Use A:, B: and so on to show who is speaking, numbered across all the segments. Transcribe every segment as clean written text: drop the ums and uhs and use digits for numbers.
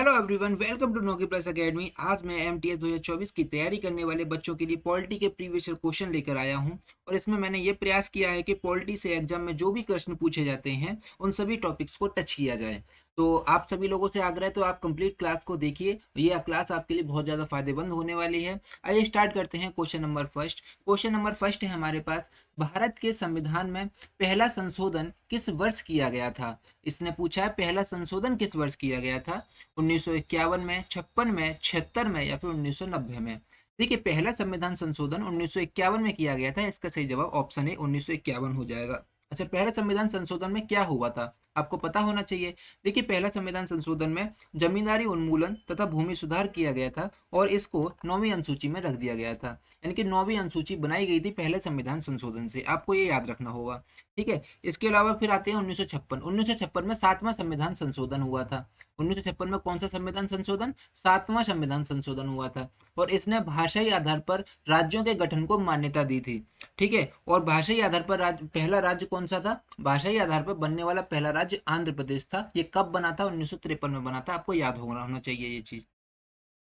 A: Hello everyone, welcome to Noki plus academy. आज मैं MTS 2024 की तैयारी करने वाले बच्चों के लिए पॉलिटी के प्रीवियस ईयर क्वेश्चन लेकर आया हूं। और इसमें मैंने ये प्रयास किया है कि पॉलिटी से एग्जाम में जो भी प्रश्न पूछे जाते हैं उन सभी टॉपिक्स को टच किया जाए। तो आप सभी लोगों से आग्रह है, तो आप कंप्लीट क्लास को देखिए। ये क्लास आपके लिए बहुत ज़्यादा फायदेमंद होने वाली है। आइए स्टार्ट करते हैं। Question number first. Question number first है हमारे पास, भारत के संविधान में पहला संशोधन किस वर्ष किया गया था। इसने पूछा है पहला संशोधन किस वर्ष किया गया था। 1951 में, 56 में, 76 में या फिर 1990 में। देखिए, पहला संविधान संशोधन 1951 में किया गया था। इसका सही जवाब ऑप्शन ए 1951 हो जाएगा। अच्छा, पहला संविधान संशोधन में क्या हुआ था, आपको पता होना चाहिए। देखिए, पहला संविधान संशोधन में जमींदारी उन्मूलन तथा भूमि सुधार किया गया था और इसको 9वीं अनुसूची में रख दिया गया था। यानी कि 9वीं अनुसूची बनाई गई थी पहले संविधान संशोधन से, आपको ये याद रखना होगा। ठीक है, इसके अलावा फिर आते हैं 1956। 1956 में 7वां संविधान संशोधन हुआ था। 1956 में कौन सा संविधान संशोधन? 7वां संविधान संशोधन हुआ था। और इसने भाषाई आधार पर राज्यों के गठन को मान्यता दी थी। ठीक है, और भाषाई आधार पर पहला राज्य कौन सा था? भाषाई आधार पर बनने वाला पहला राज्य आंध्र प्रदेश था। ये कब बना था? 1953 में बना था। आपको याद होना चाहिए ये चीज।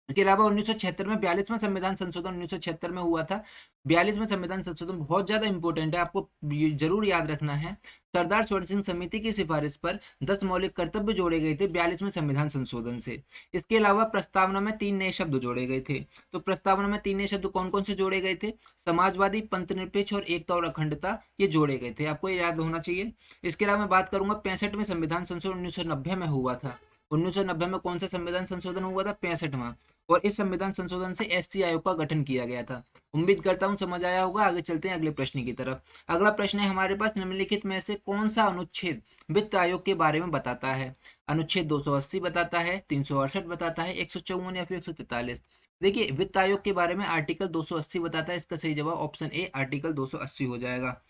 A: इसके अलावा 1976 में 42वां संविधान संशोधन 1976 में हुआ था। 42वां संविधान संशोधन बहुत ज्यादा इंपॉर्टेंट है, आपको जरूर याद रखना है। सरदार स्वर्ण सिंह समिति की सिफारिश पर 10 मौलिक कर्तव्य जोड़े गए थे 42वें संविधान संशोधन से। इसके अलावा प्रस्तावना में 3 नए शब्द जोड़े गए थे। तो प्रस्तावना में 3 नए शब्द कौन कौन से जोड़े गए थे? समाजवादी, पंथनिरपेक्ष और एकता और अखंडता, ये जोड़े गए थे। आपको ये याद होना चाहिए। इसके अलावा मैं बात करूंगा 65वें संविधान संशोधन 1990 में हुआ था। 1990 में कौन सा संविधान संशोधन हुआ था? 65वां। और इस संविधान संशोधन से एससी आयोग का गठन किया गया था। उम्मीद करता हूं समझ आया होगा। आगे चलते हैं अगले प्रश्न की तरफ। अगला प्रश्न है हमारे पास, निम्नलिखित में से कौन सा अनुच्छेद वित्त आयोग के बारे में बताता है? अनुच्छेद 280 बताता है, 368 बताता है, 154 या फिर 143। देखिए, वित्त आयोग के बारे में आर्टिकल 280 बताता है। इसका सही जवाब ऑप्शन ए आर्टिकल 280 हो जाएगा।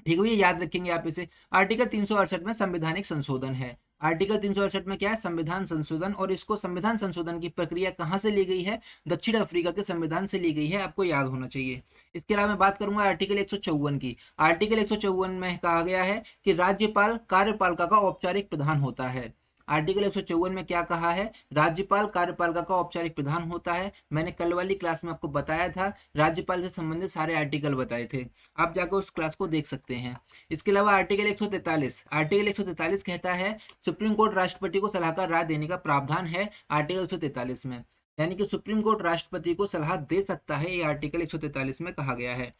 A: ठीक है, ये याद रखेंगे आप इसे। आर्टिकल 368 में संवैधानिक संशोधन है। आर्टिकल 368 में क्या है? संविधान संशोधन। और इसको संविधान संशोधन की प्रक्रिया कहां से ली गई है? दक्षिण अफ्रीका के संविधान से ली गई है, आपको याद होना चाहिए। इसके अलावा मैं बात करूंगा आर्टिकल 154 की। आर्टिकल 154 में कहा गया है कि राज्यपाल कार्यपालिका का औपचारिक प्रधान होता है। आर्टिकल 154 में क्या कहा है? राज्यपाल कार्यपालिका का औपचारिक प्रधान होता है। मैंने कल वाली क्लास में आपको बताया था, राज्यपाल से संबंधित सारे आर्टिकल बताए थे। आप जाकर उस क्लास को देख सकते हैं। इसके अलावा आर्टिकल 143, आर्टिकल 143 कहता है सुप्रीम कोर्ट राष्ट्रपति को सलाहकार राय देने का प्रावधान है आर्टिकल 143 में। यानी कि सुप्रीम कोर्ट राष्ट्रपति को सलाह दे सकता है, ये आर्टिकल 143 में कहा गया है।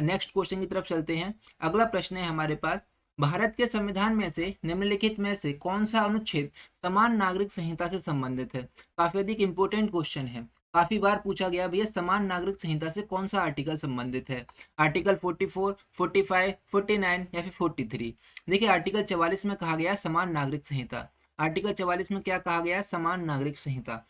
A: नेक्स्ट क्वेश्चन की तरफ चलते हैं। अगला प्रश्न है हमारे पास, भारत के संविधान में से निम्नलिखित में से कौन सा अनुच्छेद समान नागरिक संहिता से संबंधित है? काफी अधिक इंपोर्टेंट क्वेश्चन है, काफी बार पूछा गया भैया, समान नागरिक संहिता से कौन सा आर्टिकल संबंधित है? आर्टिकल 44, 45, 49 या फिर 43। देखिए, आर्टिकल 44 में कहा गया समान नागरिक संहिता। आर्टिकल 44 में क्या कहा गया? समान नागरिक संहिता।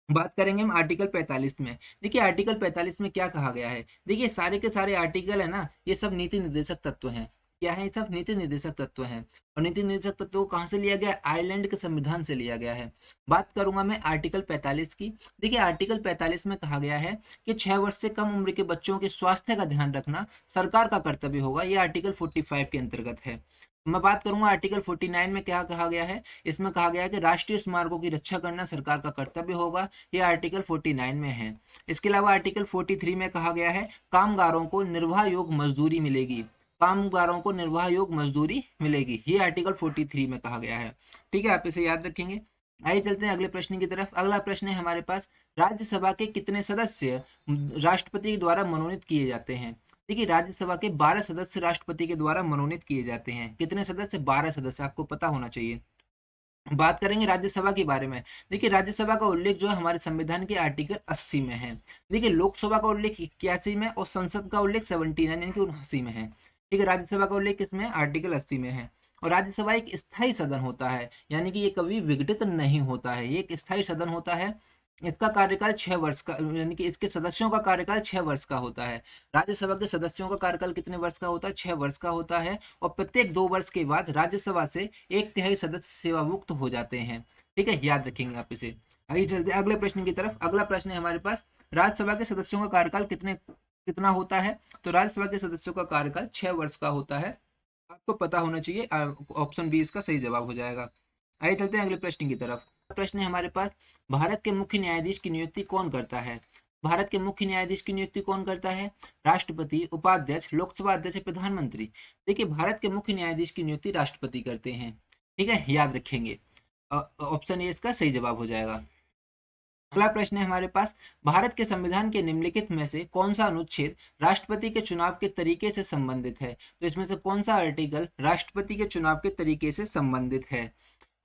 A: बात करेंगे हम आर्टिकल 45 में। देखिए, आर्टिकल 45 में क्या कहा गया है? देखिए, सारे के सारे आर्टिकल है ना, ये सब नीति निर्देशक तत्व हैं। क्या है? ये सब नीति निर्देशक तत्व हैं। और नीति निर्देशक तत्व को कहाँ से लिया गया? आयरलैंड के संविधान से लिया गया है। बात करूंगा मैं आर्टिकल 45 की। देखिए, आर्टिकल 45 में कहा गया है कि 6 वर्ष से कम उम्र के बच्चों के स्वास्थ्य का ध्यान रखना सरकार का कर्तव्य होगा। ये आर्टिकल 45 के अंतर्गत है। मैं बात करूंगा आर्टिकल 49 में क्या कहा गया है। इसमें कहा गया है कि राष्ट्रीय स्मारकों की रक्षा करना सरकार का कर्तव्य होगा। ये आर्टिकल 49 में है। इसके अलावा आर्टिकल 43 में कहा गया है कामगारों को निर्वाह योग्य मजदूरी मिलेगी। कामगारों को निर्वाह योग्य मजदूरी मिलेगी, ये आर्टिकल 43 में कहा गया है। ठीक है, आप इसे याद रखेंगे। आइए चलते हैं अगले प्रश्न की तरफ। अगला प्रश्न है हमारे पास, राज्यसभा के कितने सदस्य राष्ट्रपति द्वारा मनोनीत किए जाते हैं? देखिए, राज्यसभा के 12 सदस्य राष्ट्रपति के द्वारा मनोनीत किए जाते हैं। कितने सदस्य? 12 सदस्य, आपको पता होना चाहिए। बात करेंगे राज्यसभा के बारे में। देखिए, राज्यसभा का उल्लेख जो है हमारे संविधान के आर्टिकल 80 में है। देखिए, लोकसभा का उल्लेख 81 में और संसद का उल्लेख 79 यानी कि 79 में है। ठीक है, राज्यसभा का उल्लेख किसमें? आर्टिकल 80 में है। और राज्यसभा एक स्थायी सदन होता है, यानी कि ये कभी विघटित नहीं होता है, ये एक स्थायी सदन होता है। इसका कार्यकाल 6 वर्ष का, यानी कि इसके सदस्यों का कार्यकाल 6 वर्ष का होता है। राज्यसभा के सदस्यों का कार्यकाल कितने वर्ष का होता है? 6 वर्ष का होता है। और प्रत्येक 2 वर्ष के बाद राज्यसभा से 1/3 सदस्य सेवा मुक्त हो जाते हैं। ठीक है, याद रखेंगे आप इसे। आइए चलते हैं अगले प्रश्न की तरफ। अगला प्रश्न है हमारे पास, राज्यसभा के सदस्यों का कार्यकाल कितना होता है? तो राज्यसभा के सदस्यों का कार्यकाल 6 वर्ष का होता है। आपको पता होना चाहिए। ऑप्शन बी इसका सही जवाब हो जाएगा। आइए चलते हैं अगले प्रश्न की तरफ। प्रश्न है हमारे पास, भारत के मुख्य न्यायाधीश की नियुक्ति कौन करता है? भारत के मुख्य न्यायाधीश की नियुक्ति कौन करता है? राष्ट्रपति, उपाध्यक्ष, लोकसभा अध्यक्ष, प्रधानमंत्री। देखिए भारत के मुख्य न्यायाधीश की नियुक्ति राष्ट्रपति करते हैं। ठीक है, याद रखेंगे। ऑप्शन ए इसका सही जवाब हो जाएगा। अगला प्रश्न है हमारे पास, भारत के संविधान के निम्नलिखित में से कौन सा अनुच्छेद राष्ट्रपति के चुनाव के तरीके से संबंधित है? तो इसमें से कौन सा आर्टिकल राष्ट्रपति के चुनाव के तरीके से संबंधित है?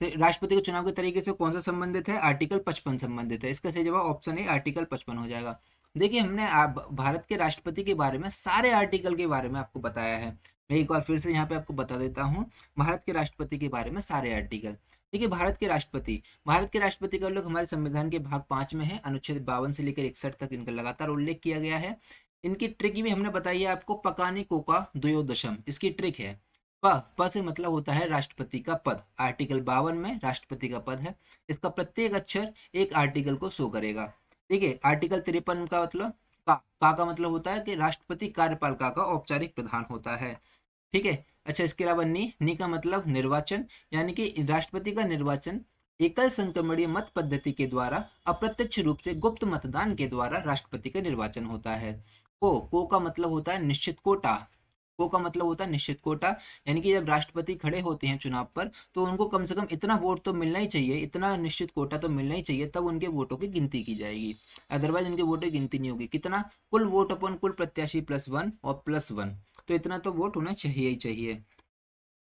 A: तो राष्ट्रपति के चुनाव के तरीके से कौन सा संबंधित है? आर्टिकल 55 संबंधित है। इसका सही जवाब ऑप्शन ए आर्टिकल 55 हो जाएगा। देखिए हमने भारत के राष्ट्रपति के बारे में सारे आर्टिकल के बारे में आपको बताया है। मैं एक बार फिर से यहाँ पे आपको बता देता हूँ भारत के राष्ट्रपति के बारे में सारे आर्टिकल। देखिए भारत के राष्ट्रपति का लोग हमारे संविधान के भाग 5 में है, अनुच्छेद 52 से लेकर 61 तक इनका लगातार उल्लेख किया गया है। इनकी ट्रिक भी हमने बताई है आपको, पकाने कोका द्वयोदशम इसकी ट्रिक है। प से मतलब होता है राष्ट्रपति का पद। आर्टिकल 52 में राष्ट्रपति का पद है, इसका प्रत्येक अक्षर एक आर्टिकल को शो करेगा। देखिए आर्टिकल 53 का मतलब का मतलब होता है कि राष्ट्रपति कार्यपालिका का औपचारिक प्रधान होता है। ठीक है, अच्छा इसके अलावा नी का मतलब निर्वाचन, यानी कि राष्ट्रपति का निर्वाचन एकल संक्रमणीय मत पद्धति के द्वारा अप्रत्यक्ष रूप से गुप्त मतदान के द्वारा राष्ट्रपति का निर्वाचन होता है। को का मतलब होता है निश्चित कोटा। को का मतलब होता है निश्चित कोटा, यानी कि जब राष्ट्रपति खड़े होते हैं चुनाव पर तो उनको कम से कम इतना वोट तो मिलना ही चाहिए, इतना निश्चित कोटा तो मिलना ही चाहिए, तब उनके वोटों की गिनती की जाएगी। अदरवाइज उनके वोटों की गिनती नहीं होगी। कितना? कुल वोट अपन कुल प्रत्याशी +1 और +1, तो इतना तो वोट होना चाहिए ही चाहिए।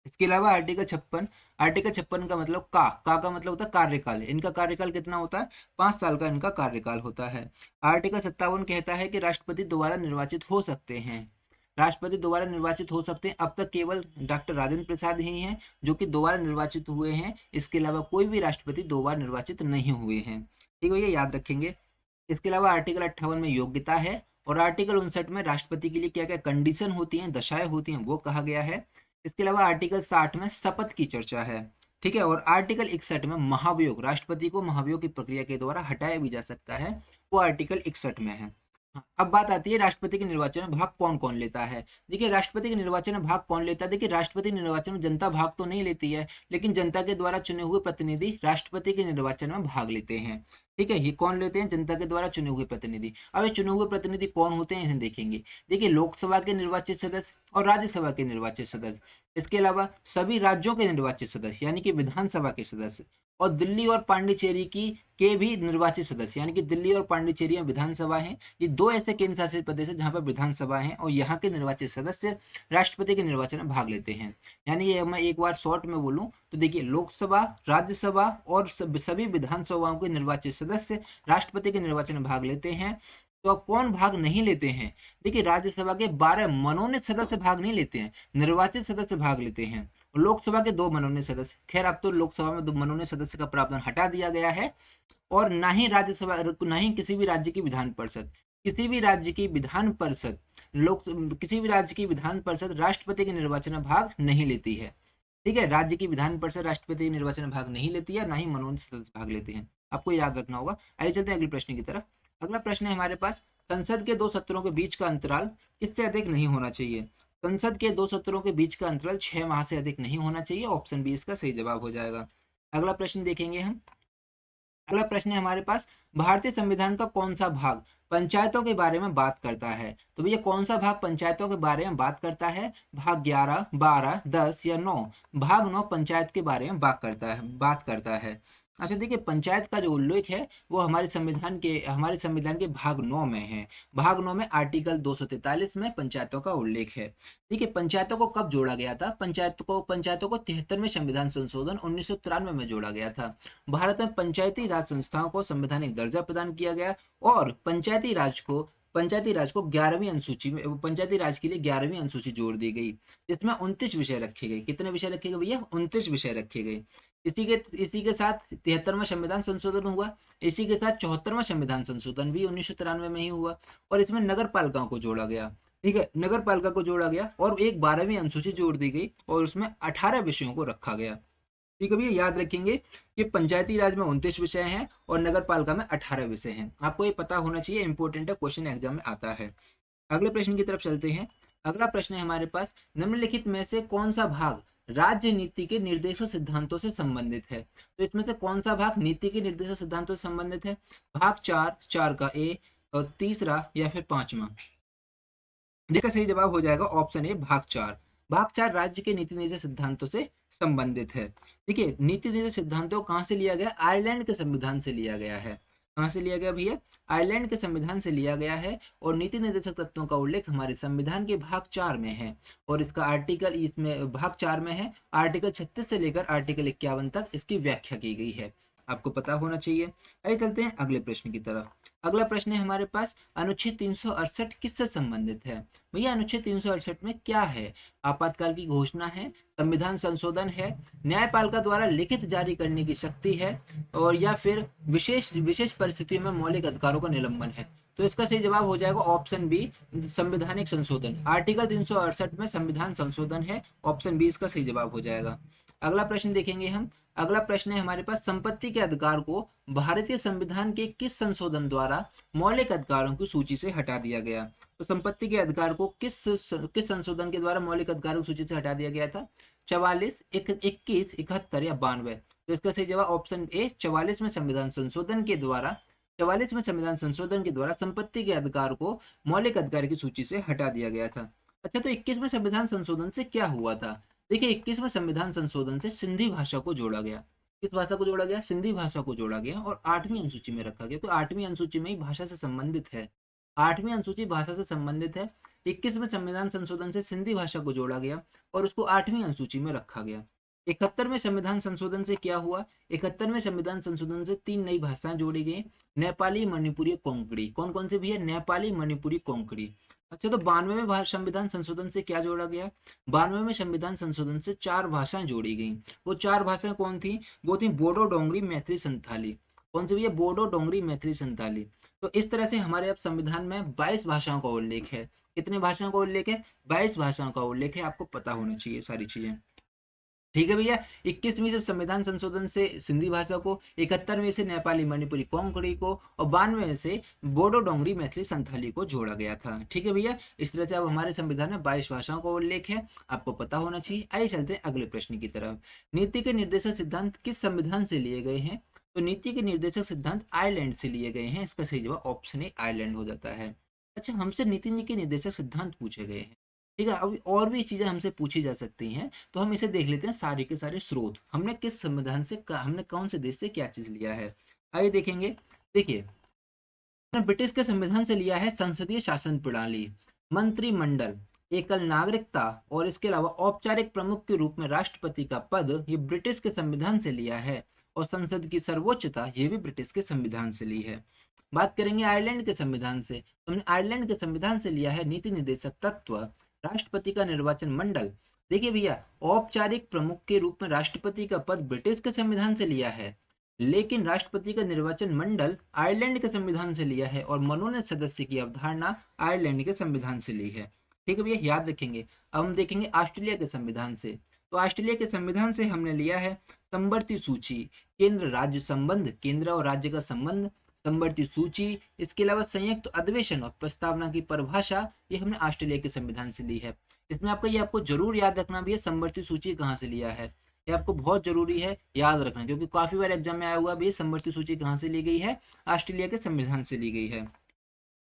A: इसके अलावा आर्टिकल 56 का मतलब का मतलब होता है कार्यकाल। इनका कार्यकाल कितना होता है? 5 साल का इनका कार्यकाल होता है। आर्टिकल 57 कहता है कि राष्ट्रपति दोबारा निर्वाचित हो सकते हैं। राष्ट्रपति दोबारा निर्वाचित हो सकते हैं। अब तक केवल डॉक्टर राजेंद्र प्रसाद ही हैं जो कि दोबारा निर्वाचित हुए हैं, इसके अलावा कोई भी राष्ट्रपति दोबारा निर्वाचित नहीं हुए हैं। ठीक है, ये याद रखेंगे। इसके अलावा आर्टिकल 58 में योग्यता है, और आर्टिकल 59 में राष्ट्रपति के लिए क्या क्या कंडीशन होती हैं, दशाएं होती हैं, वो कहा गया है। इसके अलावा आर्टिकल 60 में शपथ की चर्चा है। ठीक है, और आर्टिकल 61 में महाभियोग, राष्ट्रपति को महाभियोग की प्रक्रिया के द्वारा हटाया भी जा सकता है, वो आर्टिकल 61 में है। अब बात आती है राष्ट्रपति के निर्वाचन में भाग कौन कौन लेता है। देखिए राष्ट्रपति के निर्वाचन में भाग कौन लेता है? देखिए राष्ट्रपति निर्वाचन में जनता भाग तो नहीं लेती है, लेकिन जनता के द्वारा चुने हुए प्रतिनिधि राष्ट्रपति के निर्वाचन में भाग लेते हैं। ठीक है, ये कौन लेते हैं? जनता के द्वारा चुने हुए प्रतिनिधि। अब ये चुने हुए प्रतिनिधि कौन होते हैं, इन्हें देखेंगे। देखिए लोकसभा के निर्वाचित सदस्य और राज्यसभा के निर्वाचित सदस्य, इसके अलावा सभी राज्यों के निर्वाचित सदस्य यानी कि विधानसभा के सदस्य, और दिल्ली और पांडिचेरी की के भी निर्वाचित सदस्य, यानी कि दिल्ली और पांडिचेरी में विधानसभा है। ये दो ऐसे केंद्र शासित प्रदेश है जहां पर विधानसभा है, और यहाँ के निर्वाचित सदस्य राष्ट्रपति के निर्वाचन में भाग लेते हैं। यानी ये मैं एक बार शॉर्ट में बोलूं तो देखिए लोकसभा, राज्यसभा और सभी विधानसभाओं के निर्वाचित सदस्य राष्ट्रपति के निर्वाचन में भाग लेते हैं। तो अब कौन भाग नहीं लेते हैं? देखिए राज्यसभा के 12 मनोनीत सदस्य भाग नहीं लेते हैं, निर्वाचित सदस्य भाग लेते हैं। लोकसभा के 2 मनोनीत सदस्य, खैर अब तो लोकसभा में 2 मनोनीत सदस्य का प्रावधान हटा दिया गया है। और ना ही राज्यसभा, ना ही किसी भी राज्य की विधान परिषद, किसी भी राज्य की विधान परिषद किसी भी राज्य की विधान परिषद राष्ट्रपति के निर्वाचन में भाग नहीं लेती है। ठीक है, राज्य की विधान परिषद राष्ट्रपति के निर्वाचन में भाग नहीं लेती है, ना ही मनोनीत सदस्य भाग लेते हैं। आपको याद रखना होगा। आइए चलते हैं अगले प्रश्न की तरफ। अगला प्रश्न है हमारे पास, संसद के 2 सत्रों के बीच का अंतराल किससे अधिक नहीं होना चाहिए? संसद के 2 सत्रों के बीच का अंतराल 6 माह से अधिक नहीं होना चाहिए। ऑप्शन बी इसका सही जवाब हो जाएगा। अगला प्रश्न देखेंगे हम। अगला प्रश्न है हमारे पास, भारतीय संविधान का कौन सा भाग पंचायतों के बारे में बात करता है? तो भैया कौन सा भाग पंचायतों के बारे में बात करता है? भाग 11, 12, 10 या 9? भाग 9 पंचायत के बारे में बात करता है। अच्छा देखिए पंचायत का जो उल्लेख है वो हमारे संविधान के भाग 9 में है। भाग 9 में आर्टिकल 243 में पंचायतों का उल्लेख है। ठीक है, पंचायतों को कब जोड़ा गया था? पंचायतों को 73वें संविधान संशोधन 1993 में जोड़ा गया था। भारत में पंचायती राज संस्थाओं को संवैधानिक दर्जा प्रदान किया गया, और पंचायती राज को 11वीं अनुसूची में, पंचायती राज के लिए 11वीं अनुसूची जोड़ दी गई। इसमें 29 विषय रखे गए। कितने विषय रखे गए भैया? 29 विषय रखे गए। इसी के साथ 73वां संविधान संशोधन हुआ। इसी के साथ 74वां संविधान संशोधन भी 1993 में ही हुआ, और इसमें नगर पालिकाओं को जोड़ा गया। ठीक है, नगर पालिका को जोड़ा गया और एक 12वीं अनुसूची जोड़ दी गई, और उसमें 18 विषयों को रखा गया। ठीक है भैया, याद रखेंगे कि पंचायती राज में 29 विषय हैं और नगर पालिका में 18 विषय हैं। आपको ये पता होना चाहिए, इंपॉर्टेंट है, क्वेश्चन एग्जाम में आता है। अगले प्रश्न की तरफ चलते हैं। अगला प्रश्न है हमारे पास, निम्नलिखित में से कौन सा भाग राज्य नीति के निर्देशक सिद्धांतों से संबंधित है। तो इसमें से कौन सा भाग नीति के निर्देशक सिद्धांतों से संबंधित है? भाग 4, 4 का ए, और तीसरा या फिर पांचवा? इसका सही जवाब हो जाएगा ऑप्शन ए, भाग 4। भाग 4 राज्य के नीति निर्देशक सिद्धांतों से संबंधित है। देखिए, नीति निर्देशक सिद्धांतों कहाँ से लिया गया? आयरलैंड के संविधान से लिया गया है। कहाँ से लिया गया भैया? आयरलैंड के संविधान से लिया गया है। और नीति निर्देशक तत्वों का उल्लेख हमारे संविधान के भाग 4 में है, और इसका आर्टिकल, इसमें भाग 4 में है, आर्टिकल 36 से लेकर आर्टिकल 51 तक इसकी व्याख्या की गई है। आपको पता होना चाहिए। आइए चलते हैं अगले प्रश्न की तरफ। अगला प्रश्न है हमारे पास, अनुच्छेद 368 किससे संबंधित है? भैया अनुच्छेद 368 में क्या है? आपातकाल की घोषणा है, संविधान संशोधन है, न्यायपालिका द्वारा लिखित जारी करने की शक्ति है, और या फिर विशेष विशेष परिस्थितियों में मौलिक अधिकारों का निलंबन है। तो इसका सही जवाब हो जाएगा ऑप्शन बी, संवैधानिक संशोधन। आर्टिकल 368 में संविधान संशोधन है, ऑप्शन बी इसका सही जवाब हो जाएगा। अगला प्रश्न देखेंगे हम। अगला प्रश्न है हमारे पास, संपत्ति के अधिकार को भारतीय संविधान के किस संशोधन द्वारा मौलिक अधिकारों की सूची से हटा दिया गया? तो संपत्ति के अधिकार को किस संशोधन के द्वारा मौलिक अधिकारों की सूची से हटा दिया गया था? 44, 21, 71 या 92? तो इसका सही जवाब ऑप्शन ए, 44 में संविधान संशोधन के द्वारा, 44 में संविधान संशोधन के द्वारा संपत्ति के अधिकार को मौलिक अधिकार की सूची से हटा दिया गया था। अच्छा, तो 21 में संविधान संशोधन से क्या हुआ था? देखिए, 21वें संविधान संशोधन से सिंधी भाषा को जोड़ा गया। किस भाषा को जोड़ा गया? सिंधी भाषा को जोड़ा गया, और 8वीं अनुसूची में रखा गया। तो 8वीं अनुसूची में ही भाषा से संबंधित है। 8वीं अनुसूची भाषा से संबंधित है। 21वें संविधान संशोधन से सिंधी भाषा को जोड़ा गया और उसको 8वीं अनुसूची में रखा गया। 71वें संविधान संशोधन से क्या हुआ? 71वें संविधान संशोधन से 3 नई भाषाएं जोड़ी गई, नेपाली, मणिपुरी, कोंकणी। कौन कौन से भी है? नेपाली, मणिपुरी, कोंकणी। अच्छा, तो 92वें संविधान संशोधन से क्या जोड़ा गया? 92वें संविधान संशोधन से 4 भाषाएं जोड़ी गई। वो 4 भाषाएं कौन थी? वो थी बोडो, डोंगरी, मैथिली, संथाली। कौन सी भी है? बोडो, डोंगरी, मैथिली, संथाली। तो इस तरह से हमारे अब संविधान में 22 भाषाओं का उल्लेख है। कितने भाषाओं का उल्लेख है? 22 भाषाओं का उल्लेख है। आपको पता होना चाहिए सारी चीजें। ठीक है भैया। 21वीं जब संविधान संशोधन से सिंधी भाषा को, 71वें से नेपाली, मणिपुरी, कोंकणी को, और 92वें से बोडो, डोंगरी, मैथिली, संथाली को जोड़ा गया था। ठीक है भैया। इस तरह से अब हमारे संविधान में 22 भाषाओं का उल्लेख है। आपको पता होना चाहिए। आइए चलते हैं अगले प्रश्न की तरफ। नीति के निर्देशक सिद्धांत किस संविधान से लिए गए हैं? तो नीति के निर्देशक सिद्धांत आयरलैंड से लिए गए हैं। इसका सही जवाब ऑप्शन ए, आयरलैंड हो जाता है। अच्छा, हमसे नीति के निर्देशक सिद्धांत पूछे गए हैं। ठीक है, अब और भी चीजें हमसे पूछी जा सकती हैं, तो हम इसे देख लेते हैं। सारे के सारे स्रोत हमने किस संविधान से, हमने कौन से देश से क्या चीज लिया है, आइए देखेंगे। देखिए, हमने ब्रिटिश के संविधान से लिया है संसदीय शासन प्रणाली, मंत्रिमंडल, एकल नागरिकता, और इसके अलावा औपचारिक प्रमुख के रूप में राष्ट्रपति का पद, ये ब्रिटिश के संविधान से लिया है। और संसद की सर्वोच्चता, ये भी ब्रिटिश के संविधान से ली है। बात करेंगे आयरलैंड के संविधान से, तो हमने आयरलैंड के संविधान से लिया है नीति निर्देशक तत्व, राष्ट्रपति का निर्वाचन मंडल। देखिए भैया, औपचारिक प्रमुख के रूप में राष्ट्रपति का पद ब्रिटिश के संविधान से लिया है, लेकिन राष्ट्रपति का निर्वाचन मंडल आयरलैंड के संविधान से लिया है, और मनोनीत सदस्य की अवधारणा आयरलैंड के संविधान से ली है। ठीक है भैया, याद रखेंगे। अब हम देखेंगे ऑस्ट्रेलिया के संविधान से। तो ऑस्ट्रेलिया के संविधान से हमने लिया है संवर्ती सूची, केंद्र राज्य संबंध, केंद्र और राज्य का संबंध, संवर्ती सूची। इसके अलावा संयुक्त अधिवेशन और प्रस्तावना की परिभाषा, ये हमने ऑस्ट्रेलिया के संविधान से ली है। इसमें आपको, ये आपको जरूर याद रखना भी है, संवर्ती सूची कहाँ से लिया है, ये आपको बहुत जरूरी है याद रखना, क्योंकि काफी बार एग्जाम में आया हुआ भी, संवर्ती सूची कहाँ से ली गई है? ऑस्ट्रेलिया के संविधान से ली गई है।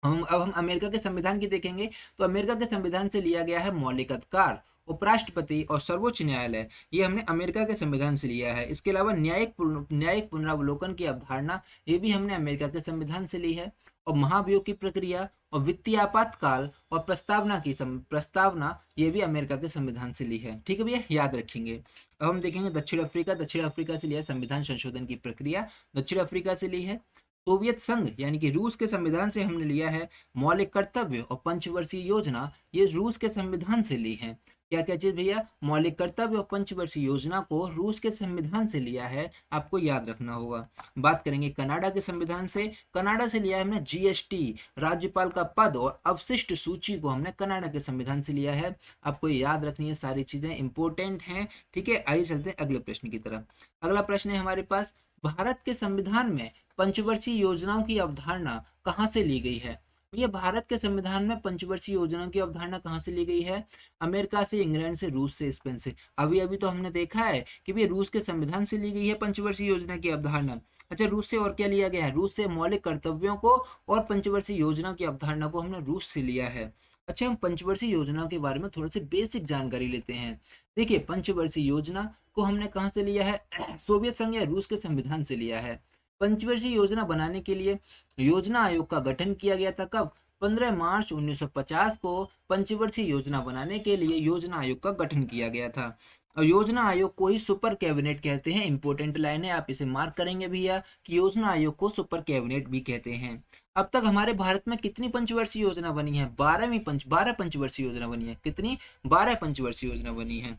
A: हम अमेरिका के संविधान की देखेंगे, तो अमेरिका के संविधान से लिया गया है मौलिक अधिकार, उपराष्ट्रपति और सर्वोच्च न्यायालय, ये हमने अमेरिका के संविधान से लिया है। इसके अलावा न्यायिक पुनरावलोकन की अवधारणा, ये भी हमने अमेरिका के संविधान से ली है। और महाभियोग की प्रक्रिया और वित्तीय आपातकाल और प्रस्तावना, ये भी अमेरिका के संविधान से ली है। ठीक है भैया, याद रखेंगे। अब हम देखेंगे दक्षिण अफ्रीका से लिया संविधान संशोधन की प्रक्रिया, दक्षिण अफ्रीका से ली है। सोवियत संघ यानी कि रूस के संविधान से हमने लिया है मौलिक कर्तव्य और पंचवर्षीय योजना, ये रूस के संविधान से ली है। क्या क्या चीज भैया? मौलिक कर्तव्य और पंचवर्षीय योजना को रूस के संविधान से लिया है, आपको याद रखना होगा। बात करेंगे कनाडा के संविधान से। कनाडा से लिया है हमने जीएसटी, राज्यपाल का पद और अवशिष्ट सूची को हमने कनाडा के संविधान से लिया है। आपको याद रखनी है, सारी चीजें इंपॉर्टेंट हैं। ठीक है, आइए चलते हैं अगले प्रश्न की तरफ। अगला प्रश्न है हमारे पास, भारत के संविधान में पंचवर्षीय योजनाओं की अवधारणा कहाँ से ली गई है? ये भारत के संविधान में पंचवर्षीय योजना की अवधारणा कहाँ से ली गई है? अमेरिका से, इंग्लैंड से, रूस से, स्पेन से। अभी अभी तो हमने देखा है कि ये रूस के संविधान से ली गई है पंचवर्षीय योजना की अवधारणा। अच्छा, रूस से और क्या लिया गया है? रूस से मौलिक कर्तव्यों को और पंचवर्षीय योजना की अवधारणा को हमने रूस से लिया है। अच्छा, हम पंचवर्षीय योजना के बारे में थोड़ी सी बेसिक जानकारी लेते हैं। देखिए, पंचवर्षीय योजना को हमने कहाँ से लिया है? सोवियत संघ या रूस के संविधान से लिया है। पंचवर्षीय योजना बनाने के लिए योजना आयोग का गठन किया गया था। कब? 15 मार्च 1950 को पंचवर्षीय योजना बनाने के लिए योजना आयोग का गठन किया गया था। और योजना आयोग को ही सुपर कैबिनेट कहते हैं। इंपॉर्टेंट लाइन है, आप इसे मार्क करेंगे भैया कि योजना आयोग को सुपर कैबिनेट भी कहते हैं। अब तक हमारे भारत में कितनी पंचवर्षीय योजना बनी है? 12 पंचवर्षीय योजना बनी है। कितनी? 12 पंचवर्षीय योजना बनी है।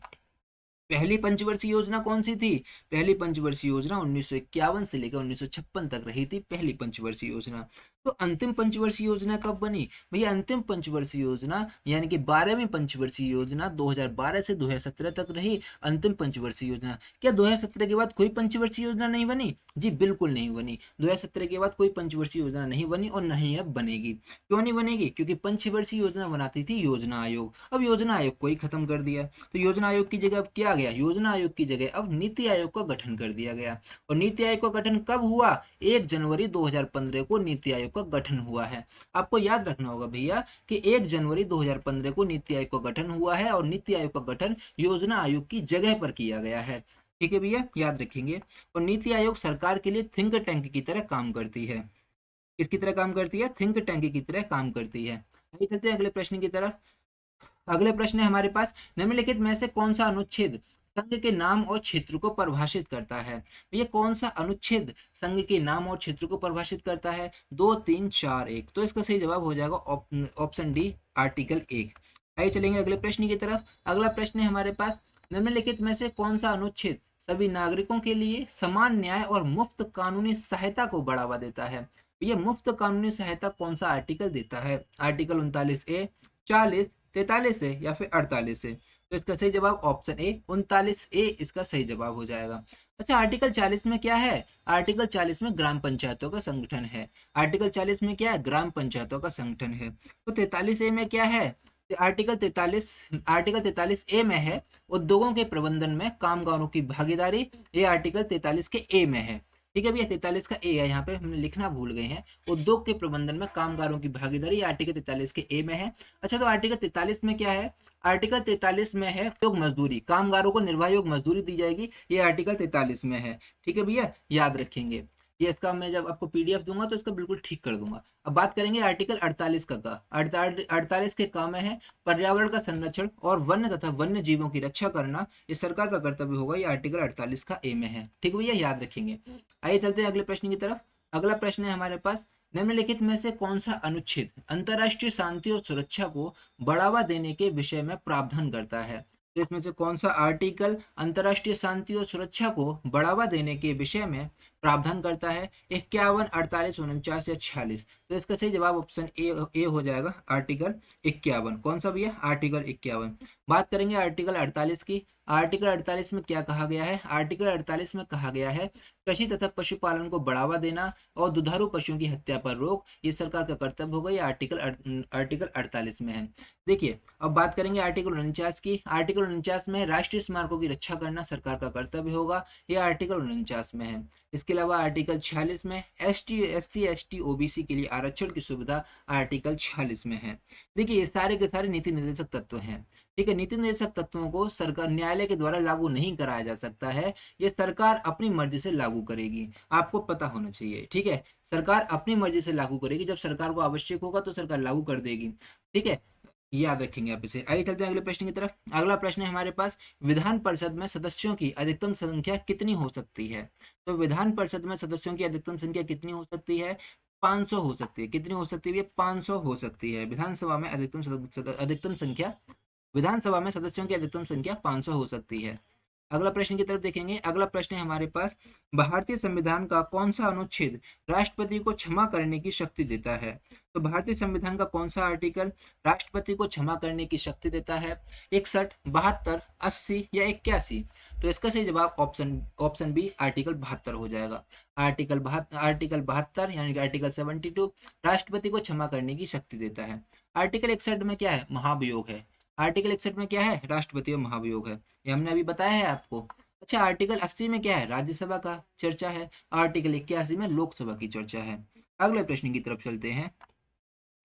A: पहली पंचवर्षीय योजना कौन सी थी? पहली पंचवर्षीय योजना 1951 से लेकर 1956 तक रही थी पहली पंचवर्षीय योजना। तो अंतिम पंचवर्षीय योजना कब बनी? भैया अंतिम पंचवर्षीय योजना यानी कि 12वीं पंचवर्षीय योजना 2012 से 2017 तक रही अंतिम पंचवर्षीय योजना। क्या 2017 के बाद कोई पंचवर्षीय योजना नहीं बनी? जी बिल्कुल नहीं बनी। 2017 के बाद कोई पंचवर्षीय योजना नहीं बनी और नहीं अब बनेगी। क्यों नहीं बनेगी? क्योंकि पंचवर्षीय योजना बनाती थी योजना आयोग। अब योजना आयोग को ही खत्म कर दिया। तो योजना आयोग की जगह अब क्या गया? योजना आयोग की जगह अब नीति आयोग का गठन कर दिया गया। और नीति आयोग का गठन कब हुआ? 1 जनवरी 2015 को नीति आयोग का गठन हुआ है। आपको याद रखना होगा भैया कि 1 जनवरी 2015 को नीति आयोग का गठन हुआ है और नीति आयोग का गठन योजना आयोग की जगह पर किया गया है। ठीक है भैया, याद रखेंगे। और नीति आयोग सरकार के लिए थिंक टैंक की तरह काम करती है। किसकी तरह काम करती है? थिंक टैंक की तरह काम करती है। आइए चलते हैं अगले प्रश्न की तरफ। अगले प्रश्न है हमारे पास, निम्नलिखित में से कौन सा अनुच्छेद संघ के नाम और क्षेत्र को परिभाषित करता है? ये कौन सा अनुच्छेद संघ के नाम और क्षेत्र को परिभाषित करता है? 2, 3, 4, 1। तो इसका सही जवाब हो जाएगा ऑप्शन डी, आर्टिकल 1। आइए चलेंगे अगले प्रश्न की तरफ। अगला प्रश्न है हमारे पास, निम्नलिखित में से कौन सा अनुच्छेद सभी नागरिकों के लिए समान न्याय और मुफ्त कानूनी सहायता को बढ़ावा देता है? ये मुफ्त कानूनी सहायता कौन सा आर्टिकल देता है? आर्टिकल 39A, 40, 43 है या फिर 48 है? तो इसका सही जवाब ऑप्शन ए 39A इसका सही जवाब हो जाएगा। अच्छा, आर्टिकल 40 में क्या है? आर्टिकल 40 में ग्राम पंचायतों का संगठन है। आर्टिकल 40 में क्या है? ग्राम पंचायतों का संगठन है। तो 43A में क्या है? आर्टिकल 43A में है उद्योगों के प्रबंधन में कामगारों की भागीदारी। ये आर्टिकल 43 के ए में है। ठीक है भैया, 43 का ए है, यहाँ पे हमने लिखना भूल गए हैं। उद्योग के प्रबंधन में कामगारों की भागीदारी आर्टिकल 43 के ए में है। अच्छा, तो आर्टिकल 43 में क्या है? आर्टिकल 43 में है योग मजदूरी, कामगारों को निर्वाह योग मजदूरी दी जाएगी। ये आर्टिकल 43 में है। ठीक है भैया, याद रखेंगे। ये इसका मैं जब आपको पीडीएफ दूंगा तो इसका बिल्कुल ठीक कर दूंगा। अब बात करेंगे आर्टिकल 48 का। 48 के काम में है पर्यावरण का संरक्षण और वन्य तथा वन्य जीवों की रक्षा करना, ये सरकार का कर्तव्य होगा। ये आर्टिकल 48 का ए में है। ठीक भैया, याद रखेंगे। आइए चलते हैं अगले प्रश्न की तरफ। अगला प्रश्न है हमारे पास, निम्नलिखित में से कौन सा अनुच्छेद अंतरराष्ट्रीय शांति और सुरक्षा को बढ़ावा देने के विषय में प्रावधान करता है? तो इसमें से कौन सा आर्टिकल अंतरराष्ट्रीय शांति और सुरक्षा को बढ़ावा देने के विषय में प्रावधान करता है? 51, 48, 49 या 46? तो इसका सही जवाब ऑप्शन ए हो जाएगा, आर्टिकल 51। कौन सा भैया? आर्टिकल 51। बात करेंगे आर्टिकल 48 की। आर्टिकल 48 में क्या कहा गया है? आर्टिकल 48 में कहा गया है कृषि तथा पशुपालन को बढ़ावा देना और दुधारू पशुओं की हत्या पर रोक, ये सरकार का कर्तव्य होगा। ये आर्टिकल 48 में है। देखिए, अब बात करेंगे आर्टिकल 49 की। आर्टिकल 49 में राष्ट्रीय स्मारकों की रक्षा करना सरकार का कर्तव्य होगा। ये आर्टिकल 49 में है। इसके अलावा आर्टिकल 46 में SC ST OBC के लिए आरक्षण की सुविधा आर्टिकल 46 में है। देखिए, ये सारे के सारे नीति निर्देशक तत्व हैं। ठीक है, नीति निर्देशक तत्वों को सरकार न्यायालय के द्वारा लागू नहीं कराया जा सकता है। ये सरकार अपनी मर्जी से लागू करेगी, आपको पता होना चाहिए। ठीक है, सरकार अपनी मर्जी से लागू करेगी। जब सरकार को आवश्यक होगा तो सरकार लागू कर देगी। ठीक है, याद रखेंगे आप इसे। आइए चलते हैं अगले प्रश्न की तरफ। अगला प्रश्न है हमारे पास, विधान परिषद में सदस्यों की अधिकतम संख्या कितनी हो सकती है? तो विधान परिषद में सदस्यों की अधिकतम संख्या कितनी हो सकती है? 500 हो सकती है। कितनी हो सकती है? 500 हो सकती है। विधानसभा में अधिकतम संख्या, विधानसभा में सदस्यों की अधिकतम संख्या 500 हो सकती है। अगला प्रश्न की तरफ देखेंगे। अगला प्रश्न है हमारे पास, भारतीय संविधान का कौन सा अनुच्छेद राष्ट्रपति को क्षमा करने की शक्ति देता है? तो भारतीय संविधान का कौन सा आर्टिकल राष्ट्रपति को क्षमा करने की शक्ति देता है? 61, 72, 80 या 81? तो इसका सही जवाब ऑप्शन ऑप्शन बी आर्टिकल 72 हो जाएगा। आर्टिकल 72 यानी कि आर्टिकल 72 राष्ट्रपति को क्षमा करने की शक्ति देता है। आर्टिकल 61 में क्या है? महाभियोग है। आर्टिकल 61 में क्या है? राष्ट्रपति और महाभियोग है, ये हमने अभी बताया है आपको। अच्छा, आर्टिकल 80 में क्या है? राज्यसभा का चर्चा है। आर्टिकल 81 में लोकसभा की चर्चा है। अगले प्रश्न की तरफ चलते हैं।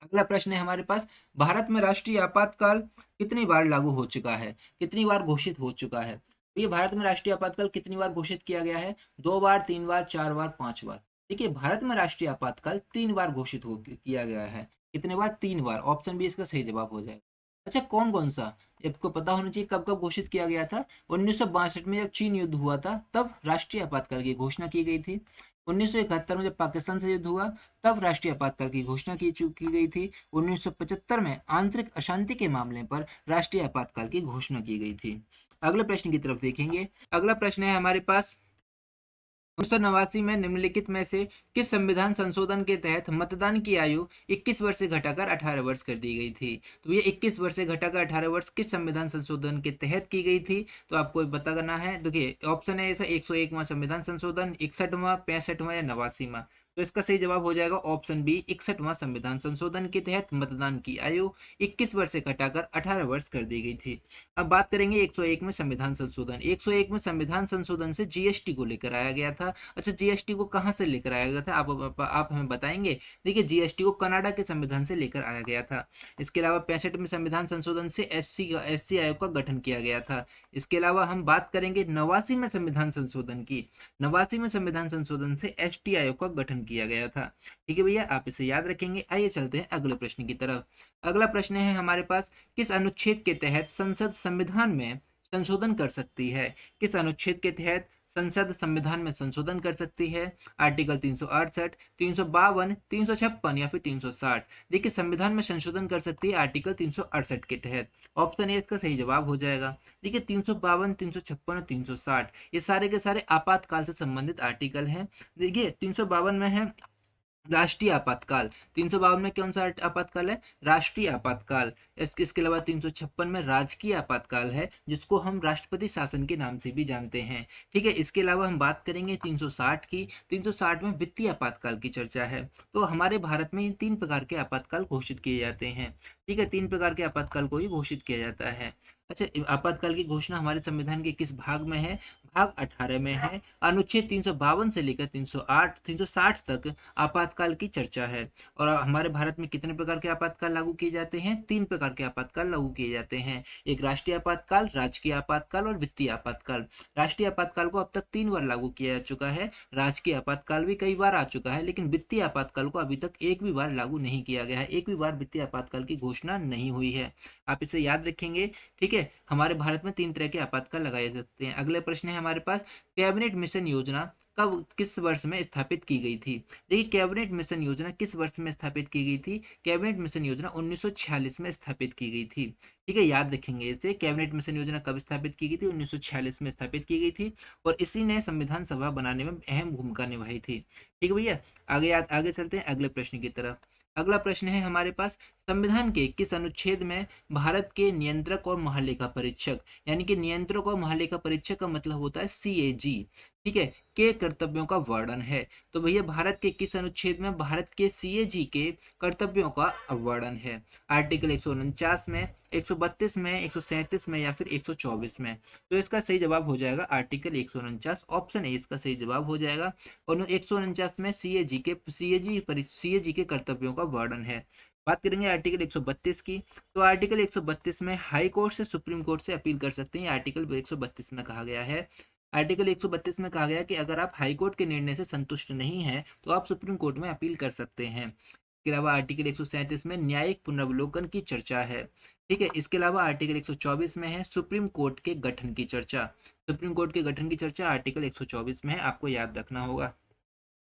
A: अगला प्रश्न है हमारे पास, भारत में राष्ट्रीय आपातकाल कितनी बार लागू हो चुका है? कितनी बार घोषित हो चुका है? तो ये भारत में राष्ट्रीय आपातकाल कितनी बार घोषित किया गया है? 2 बार, 3 बार, 4 बार, 5 बार। देखिए, भारत में राष्ट्रीय आपातकाल 3 बार घोषित हो किया गया है। कितने बार? 3 बार। ऑप्शन बी इसका सही जवाब हो जाएगा। अच्छा, कौन कौन सा? आपको पता होना चाहिए कब कब घोषित किया गया था। 1962 में जब चीन युद्ध हुआ था तब राष्ट्रीय आपातकाल की घोषणा की गई थी। 1971 में जब पाकिस्तान से युद्ध हुआ तब राष्ट्रीय आपातकाल की घोषणा की गई थी। 1975 में आंतरिक अशांति के मामले पर राष्ट्रीय आपातकाल की घोषणा की गई थी। अगले प्रश्न की तरफ देखेंगे। अगला प्रश्न है हमारे पास, 1989 में निम्नलिखित में से किस संविधान संशोधन के तहत मतदान की आयु 21 वर्ष से घटाकर 18 वर्ष कर दी गई थी? तो ये 21 वर्ष से घटाकर 18 वर्ष किस संविधान संशोधन के तहत की गई थी? तो आपको पता करना है। देखिए, ऑप्शन है ऐसा 101वां संविधान संशोधन, 61वां, 65वां या 89वां। तो इसका सही जवाब हो जाएगा ऑप्शन बी 61वां संविधान संशोधन के तहत मतदान की आयु 21 वर्ष से घटाकर 18 वर्ष कर दी गई थी। अब बात करेंगे 101 में संविधान संशोधन। 101 में संविधान संशोधन से जीएसटी को लेकर आया गया था। अच्छा, जीएसटी को कहां से लेकर आया गया था? आप हमें बताएंगे। देखिए, जीएसटी को कनाडा के संविधान से लेकर आया गया था। इसके अलावा 65 में संविधान संशोधन से एससी आयोग का गठन किया गया था। इसके अलावा हम बात करेंगे 89 में संविधान संशोधन की। 89 में संविधान संशोधन से एसटी आयोग का गठन किया गया था। ठीक है भैया, आप इसे याद रखेंगे। आइए चलते हैं अगले प्रश्न की तरफ। अगला प्रश्न है हमारे पास, किस अनुच्छेद के तहत संसद संविधान में संशोधन कर सकती है? किस अनुच्छेद के तहत संसद संविधान में संशोधन कर सकती है? आर्टिकल 368, 352, 356 या फिर 360। देखिए, संविधान में संशोधन कर सकती है आर्टिकल 368 के तहत। ऑप्शन ए इसका सही जवाब हो जाएगा। देखिए, 352, 356 और 360 ये सारे के सारे आपातकाल से संबंधित आर्टिकल हैं। देखिए, 352 में है राष्ट्रीय आपातकाल। 352 में कौन सा आपातकाल है? राष्ट्रीय आपातकाल। इसके अलावा 356 में राजकीय आपातकाल है, जिसको हम राष्ट्रपति शासन के नाम से भी जानते हैं। ठीक है, इसके अलावा हम बात करेंगे 360 की। 360 में वित्तीय आपातकाल की चर्चा है। तो हमारे भारत में इन 3 प्रकार के आपातकाल घोषित किए जाते हैं। ठीक है, 3 प्रकार के आपातकाल को ही घोषित किया जाता है। अच्छा, आपातकाल की घोषणा हमारे संविधान के किस भाग में है? भाग 18 में है। अनुच्छेद 352 से लेकर 360 तक आपातकाल की चर्चा है। और हमारे भारत में कितने प्रकार के आपातकाल लागू किए जाते हैं? 3 प्रकार के आपातकाल लागू किए जाते हैं। एक राष्ट्रीय आपातकाल, राजकीय आपातकाल और वित्तीय आपातकाल। राष्ट्रीय आपातकाल को अब तक 3 बार लागू किया जा चुका है। राजकीय आपातकाल भी कई बार आ चुका है, लेकिन वित्तीय आपातकाल को अभी तक एक भी बार लागू नहीं किया गया है। एक भी बार वित्तीय आपातकाल की घोषणा नहीं हुई है। आप इसे याद रखेंगे। ठीक है, हमारे भारत में 3 तरह के आपातकाल लगाए जाते हैं। अगले प्रश्न है हमारे पास, कैबिनेट मिशन योजना कब किस वर्ष में स्थापित की गई थी? देखिए, कैबिनेट मिशन योजना किस वर्ष में स्थापित की गई थी? कैबिनेट मिशन योजना 1946 में स्थापित की गई थी। ठीक है, याद रखेंगे इसे। कैबिनेट मिशन योजना कब स्थापित की गई थी? 1946 में स्थापित की गई थी, और इसी ने संविधान सभा बनाने में अहम भूमिका निभाई थी। ठीक है भैया, आगे चलते हैं अगले प्रश्न की तरफ। अगला प्रश्न है हमारे पास, संविधान के किस अनुच्छेद में भारत के नियंत्रक और महालेखा परीक्षक, यानी कि नियंत्रक और महालेखा परीक्षक का मतलब होता है सीएजी, ठीक है, के कर्तव्यों का वर्णन है? तो भैया, भारत के किस अनुच्छेद में भारत के सीएजी के कर्तव्यों का वर्णन है? आर्टिकल 149 में, 132 में, 137 में या फिर 124 में? तो इसका सही जवाब हो जाएगा आर्टिकल 149। ऑप्शन ए इसका सही जवाब हो जाएगा। और 149 में सीएजी के कर्तव्यों का वर्णन है। बात करेंगे आर्टिकल 132 की। तो आर्टिकल 132 में हाई कोर्ट से सुप्रीम कोर्ट से अपील कर सकते हैं। आर्टिकल 132 में कहा गया है। आर्टिकल 132 में कहा गया कि अगर आप हाई कोर्ट के निर्णय से संतुष्ट नहीं हैं तो आप सुप्रीम कोर्ट में अपील कर सकते हैं। इसके अलावा आर्टिकल 137 में न्यायिक पुनर्वलोकन की चर्चा है। ठीक है, इसके अलावा आर्टिकल 124 में है सुप्रीम कोर्ट के गठन की चर्चा। सुप्रीम कोर्ट के गठन की चर्चा आर्टिकल 124 में है, आपको याद रखना होगा।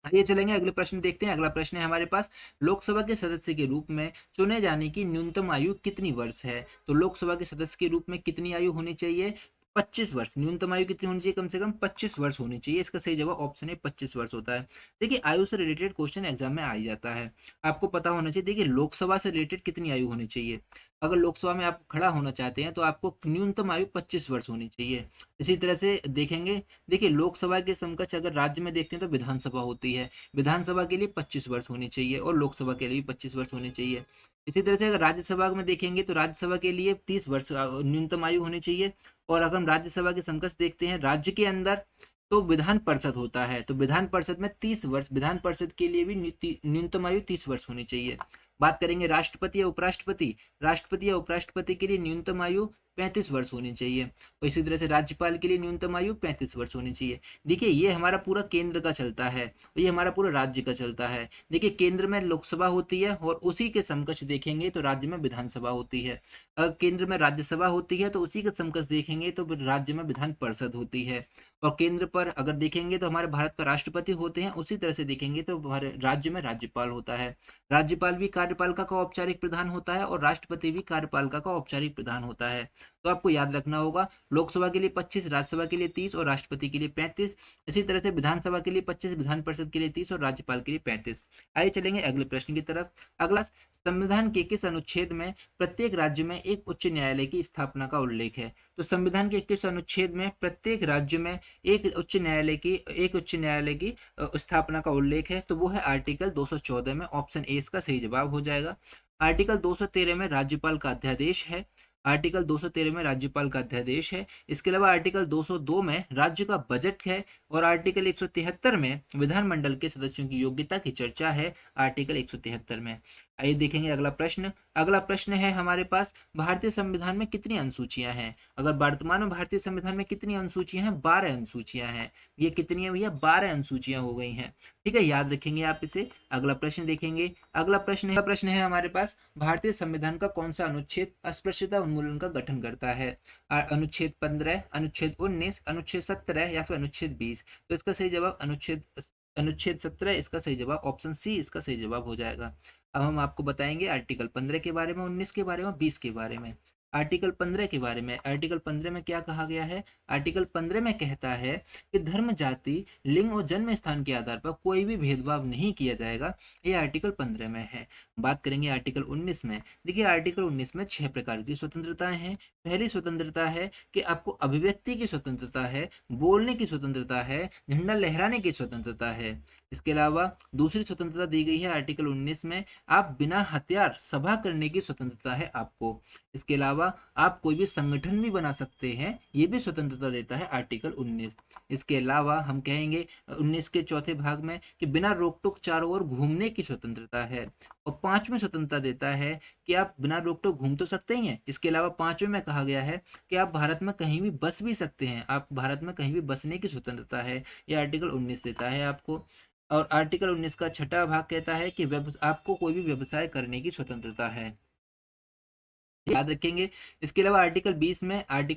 A: आइए चलेंगे अगले प्रश्न देखते हैं। अगला प्रश्न है हमारे पास, लोकसभा के सदस्य के रूप में चुने जाने की न्यूनतम आयु कितनी वर्ष है? तो लोकसभा के सदस्य के रूप में कितनी आयु होनी चाहिए? 25 वर्ष। न्यूनतम आयु कितनी होनी चाहिए? कम से कम 25 वर्ष होनी चाहिए। इसका सही जवाब ऑप्शन है 25 वर्ष होता है। देखिए, आयु से रिलेटेड क्वेश्चन एग्जाम में आ ही जाता है, आपको पता होना चाहिए। देखिए, लोकसभा से रिलेटेड कितनी आयु होनी चाहिए? अगर लोकसभा में आप खड़ा होना चाहते हैं तो आपको न्यूनतम आयु 25 वर्ष होनी चाहिए। इसी तरह से देखेंगे, देखिए लोकसभा के समकक्ष अगर राज्य में देखते हैं तो विधानसभा होती है। विधानसभा के लिए 25 वर्ष होनी चाहिए और लोकसभा के लिए भी 25 वर्ष होनी चाहिए। इसी तरह से अगर राज्यसभा में देखेंगे तो राज्यसभा के लिए 30 वर्ष न्यूनतम आयु होनी चाहिए। और अगर हम राज्यसभा के समकक्ष देखते हैं राज्य के अंदर, तो विधान परिषद होता है, तो विधान परिषद में 30 वर्ष, विधान परिषद के लिए भी न्यूनतम आयु 30 वर्ष होनी चाहिए। बात करेंगे राष्ट्रपति या उपराष्ट्रपति, राष्ट्रपति या उपराष्ट्रपति के लिए न्यूनतम आयु 35 वर्ष होनी चाहिए। और इसी तरह से राज्यपाल के लिए न्यूनतम आयु 35 वर्ष होनी चाहिए। देखिए ये हमारा पूरा केंद्र का चलता है और ये हमारा पूरा राज्य का चलता है। देखिए केंद्र में लोकसभा होती है और उसी के समकक्ष देखेंगे तो राज्य में विधानसभा होती है। अगर केंद्र में राज्यसभा होती है तो उसी के समकक्ष देखेंगे तो राज्य में विधान परिषद होती है। और केंद्र पर अगर देखेंगे तो हमारे भारत का राष्ट्रपति होते हैं, उसी तरह से देखेंगे तो हमारे राज्य में राज्यपाल होता है। राज्यपाल भी कार्यपालिका का औपचारिक प्रधान होता है और राष्ट्रपति भी कार्यपालिका का औपचारिक प्रधान होता है। तो आपको याद रखना होगा, लोकसभा के लिए 25, राज्यसभा के लिए 30 और राष्ट्रपति के लिए 35। इसी तरह से विधानसभा के लिए 25, विधान परिषद के लिए 30 और राज्यपाल के लिए 35। आइए चलेंगे अगले प्रश्न की तरफ। अगला, संविधान के किस अनुच्छेद में प्रत्येक राज्य में एक उच्च न्यायालय की स्थापना का उल्लेख है? तो संविधान के किस अनुच्छेद में प्रत्येक राज्य में एक उच्च न्यायालय की स्थापना का उल्लेख है? तो वो है आर्टिकल 214 में। ऑप्शन ए इसका सही जवाब हो जाएगा। आर्टिकल 213 में राज्यपाल का अध्यादेश है। आर्टिकल 213 में राज्यपाल का अध्यादेश है। इसके अलावा आर्टिकल 202 में राज्य का बजट है और आर्टिकल 173 में विधानमंडल के सदस्यों की योग्यता की चर्चा है, आर्टिकल 173 में। आइए देखेंगे अगला प्रश्न। अगला प्रश्न है हमारे पास, भारतीय संविधान में कितनी अनुसूचियां हैं? अगर वर्तमान में भारतीय संविधान में कितनी अनुसूचियां हैं? 12 अनुसूचियां हैं। ये कितनी है भैया? 12 अनुसूचियां हो गई हैं। ठीक है, याद रखेंगे आप इसे। अगला प्रश्न देखेंगे। अगला प्रश्न है हमारे पास, भारतीय संविधान का कौन सा अनुच्छेद अस्पृश्यता उन्मूलन का गठन करता है? अनुच्छेद 15, अनुच्छेद 19, अनुच्छेद 17 या फिर अनुच्छेद 20? तो इसका सही जवाब अनुच्छेद 17 इसका सही जवाब, ऑप्शन सी इसका सही जवाब हो जाएगा। अब हम आपको बताएंगे आर्टिकल 15 के बारे में, 19 के बारे में, 20 के बारे में। आर्टिकल 15 के बारे में, आर्टिकल 15 में क्या कहा गया है? आर्टिकल 15 में कहता है कि धर्म, जाति, लिंग और जन्म स्थान के आधार पर कोई भी भेदभाव नहीं किया जाएगा। ये आर्टिकल 15 में है। बात करेंगे आर्टिकल 19 में। देखिए आर्टिकल 19 में 6 प्रकार की स्वतंत्रताएं हैं। पहली स्वतंत्रता है कि आपको अभिव्यक्ति की स्वतंत्रता है, बोलने की स्वतंत्रता है, झंडा लहराने की स्वतंत्रता है। इसके अलावा दूसरी स्वतंत्रता दी गई है आर्टिकल 19 में, आप बिना हथियार सभा करने की स्वतंत्रता है आपको। इसके अलावा आप कोई भी संगठन भी बना सकते हैं, ये भी स्वतंत्रता देता है आर्टिकल 19। इसके अलावा हम कहेंगे 19 के चौथे भाग में कि बिना रोक टोक चारों ओर घूमने की स्वतंत्रता है। और पांचवी स्वतंत्रता देता है कि आप बिना रोक टोक घूम तो सकते ही हैं। इसके अलावा पांचवें में कहा गया है कि आप भारत में कहीं भी बस भी सकते हैं, आप भारत में कहीं भी बसने की स्वतंत्रता है। ये आर्टिकल 19 देता है आपको। और आर्टिकल 19 का छठा भाग कहता है कि आपको कोई भी व्यवसाय करने की स्वतंत्रता है, याद रखेंगे। इसके अलावा आर्टिकल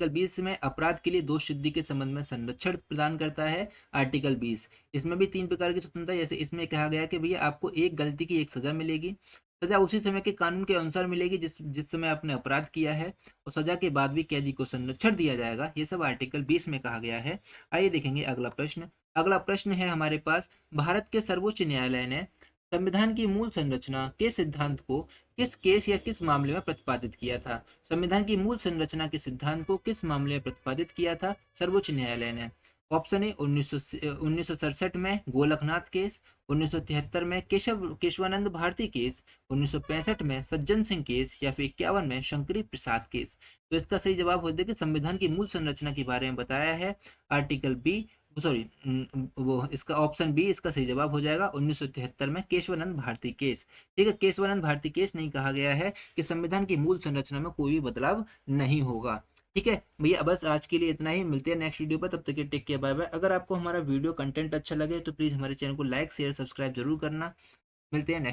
A: 20 में अपराध के लिए दोष सिद्धि के संबंध में संरक्षण प्रदान करता है आर्टिकल 20। इसमें भी 3 प्रकार की स्वतंत्रता, जैसे इसमें कहा गया कि भैया आपको एक गलती की एक सजा मिलेगी, सजा उसी समय के कानून के अनुसार मिलेगी जिस समय आपने अपराध किया है, और सजा के बाद भी कैदी को संरक्षण दिया जाएगा। ये सब आर्टिकल 20 में कहा गया है। आइए देखेंगे अगला प्रश्न। अगला प्रश्न है हमारे पास, भारत के सर्वोच्च न्यायालय ने संविधान की मूल संरचना के सिद्धांत को किस केस या किस मामले में प्रतिपादित किया था? संविधान की मूल संरचना के सिद्धांत को किस मामले में प्रतिपादित किया था सर्वोच्च न्यायालय ने? ऑप्शन ए 1967 में गोलकनाथ केस, 1973 में केशवानंद भारती केस, 1965 में सज्जन सिंह केस, या फिर 51 में शंकरी प्रसाद केस। तो इसका सही जवाब हो जाएगा, संविधान की मूल संरचना के बारे में बताया है आर्टिकल बी, सॉरी वो इसका ऑप्शन बी इसका सही जवाब हो जाएगा, 1973 में केशवानंद भारती केस। ठीक है, केशवानंद भारती केस नहीं कहा गया है कि संविधान की मूल संरचना में कोई भी बदलाव नहीं होगा। ठीक है भैया, बस आज के लिए इतना ही। मिलते हैं नेक्स्ट वीडियो पर, तब तक के टेक केयर, बाय बाय। अगर आपको हमारा वीडियो कंटेंट अच्छा लगे तो प्लीज हमारे चैनल को लाइक शेयर सब्सक्राइब जरूर करना। मिलते हैं नेक्स्ट